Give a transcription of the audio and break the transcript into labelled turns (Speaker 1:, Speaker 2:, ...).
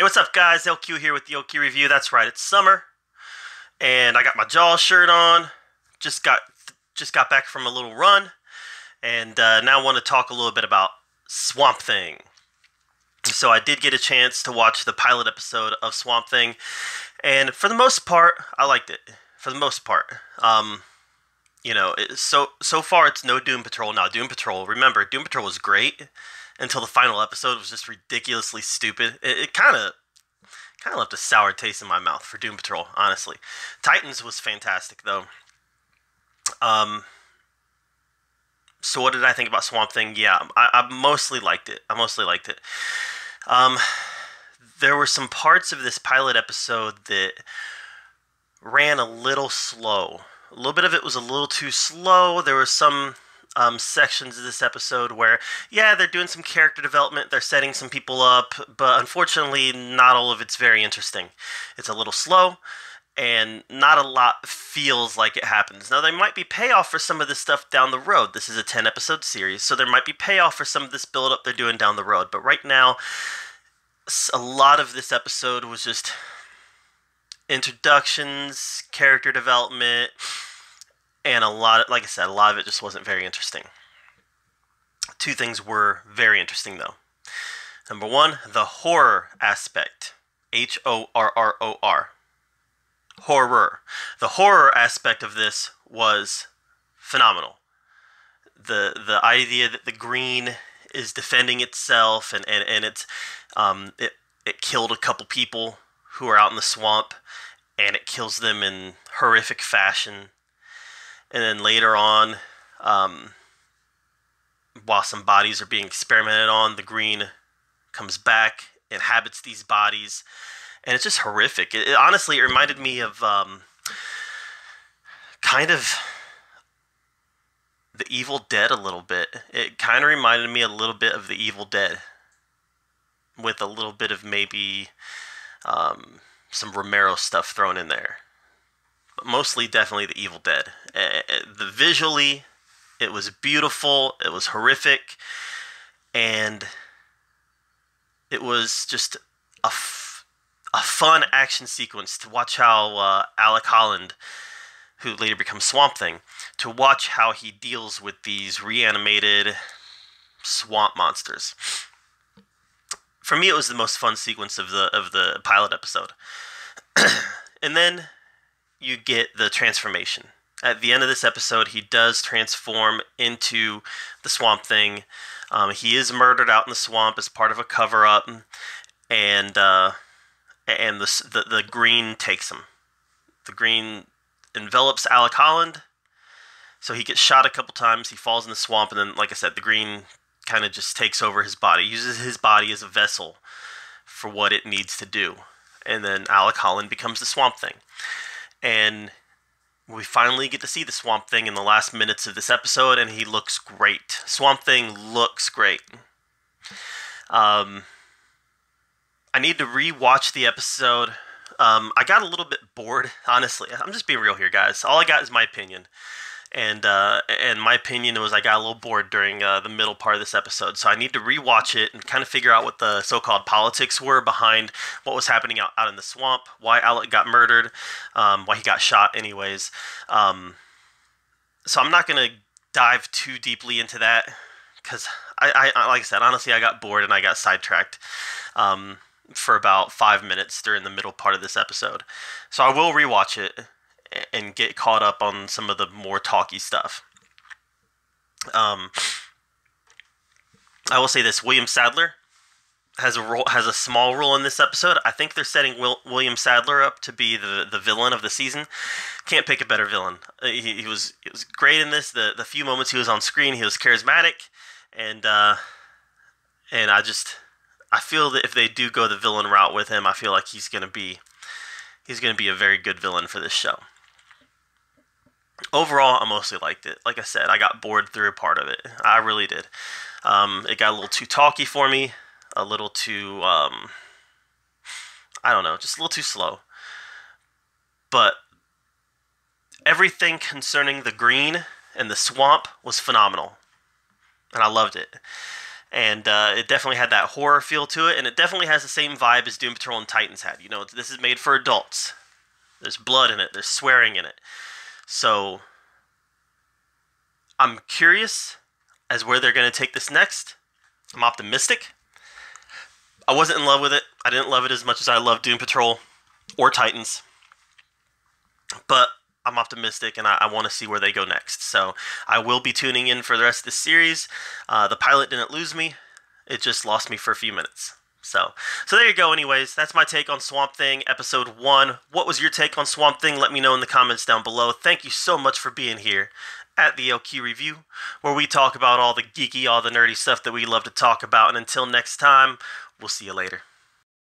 Speaker 1: Hey, what's up, guys? LQ here with the LQ Review. That's right, it's summer, and I got my Jaws shirt on. Just got just got back from a little run, and now want to talk a little bit about Swamp Thing. So I did get a chance to watch the pilot episode of Swamp Thing, and for the most part, I liked it. For the most part, so far it's no Doom Patrol. Now, Doom Patrol. Remember, Doom Patrol was great until the final episode was just ridiculously stupid. It kind of left a sour taste in my mouth for Doom Patrol, honestly. Titans was fantastic, though. Um, so what did I think about Swamp Thing? Yeah, I mostly liked it. Um, there were some parts of this pilot episode that ran a little slow. A little bit of it was a little too slow. There were some sections of this episode where, yeah, they're doing some character development, they're setting some people up, but unfortunately, not all of it's very interesting. It's a little slow, and not a lot feels like it happens. Now, there might be payoff for some of this stuff down the road. This is a 10-episode series, so there might be payoff for some of this build-up they're doing down the road, but right now, a lot of this episode was just introductions, character development, and like I said, a lot of it just wasn't very interesting. Two things were very interesting, though. Number one, the horror aspect. Horror. Horror. The horror aspect of this was phenomenal. The idea that the green is defending itself, and it killed a couple people who are out in the swamp, and it kills them in horrific fashion. And then later on, while some bodies are being experimented on, the green comes back, inhabits these bodies, and it's just horrific. Honestly, it reminded me of kind of The Evil Dead a little bit. It kind of reminded me a little bit of The Evil Dead, with a little bit of maybe some Romero stuff thrown in there. Mostly definitely The Evil Dead. Visually, it was beautiful, it was horrific, and it was just a fun action sequence to watch how Alec Holland, who later becomes Swamp Thing, to watch how he deals with these reanimated swamp monsters. For me, it was the most fun sequence of the pilot episode. And then you get the transformation. At the end of this episode, he does transform into the Swamp Thing. He is murdered out in the swamp as part of a cover-up, and the green takes him. The green envelops Alec Holland, so he gets shot a couple times. He falls in the swamp, and then, like I said, the green kind of just takes over his body. Uses his body as a vessel for what it needs to do, and then Alec Holland becomes the Swamp Thing. And we finally get to see the Swamp Thing in the last minutes of this episode, and he looks great. Swamp Thing looks great. I need to re-watch the episode. I got a little bit bored, honestly. I'm just being real here, guys. All I got is my opinion. And my opinion was I got a little bored during the middle part of this episode. So I need to rewatch it and kind of figure out what the so-called politics were behind what was happening out in the swamp, why Alec got murdered, why he got shot anyways. So I'm not going to dive too deeply into that because, I like I said, honestly, I got bored and I got sidetracked for about 5 minutes during the middle part of this episode. So I will rewatch it and get caught up on some of the more talky stuff. I will say this: William Sadler has a small role in this episode. I think they're setting William Sadler up to be the villain of the season. Can't pick a better villain. He was great in this. The few moments he was on screen, he was charismatic, and I feel that if they do go the villain route with him, I feel like he's gonna be a very good villain for this show. Overall, I mostly liked it. Like I said, I got bored through a part of it. I really did. It got a little too talky for me. A little too, I don't know, just a little too slow. But everything concerning the green and the swamp was phenomenal. And I loved it. And it definitely had that horror feel to it, and it definitely has the same vibe as Doom Patrol and Titans had. You know, this is made for adults. There's blood in it. There's swearing in it. So I'm curious as where they're going to take this next. I'm optimistic. I wasn't in love with it. I didn't love it as much as I loved Doom Patrol or Titans. But I'm optimistic, and I want to see where they go next. So I will be tuning in for the rest of this series. The pilot didn't lose me. It just lost me for a few minutes. So there you go anyways. That's my take on Swamp Thing, episode 1. What was your take on Swamp Thing? Let me know in the comments down below. Thank you so much for being here at the LQ Review, where we talk about all the geeky, all the nerdy stuff that we love to talk about. And until next time, we'll see you later.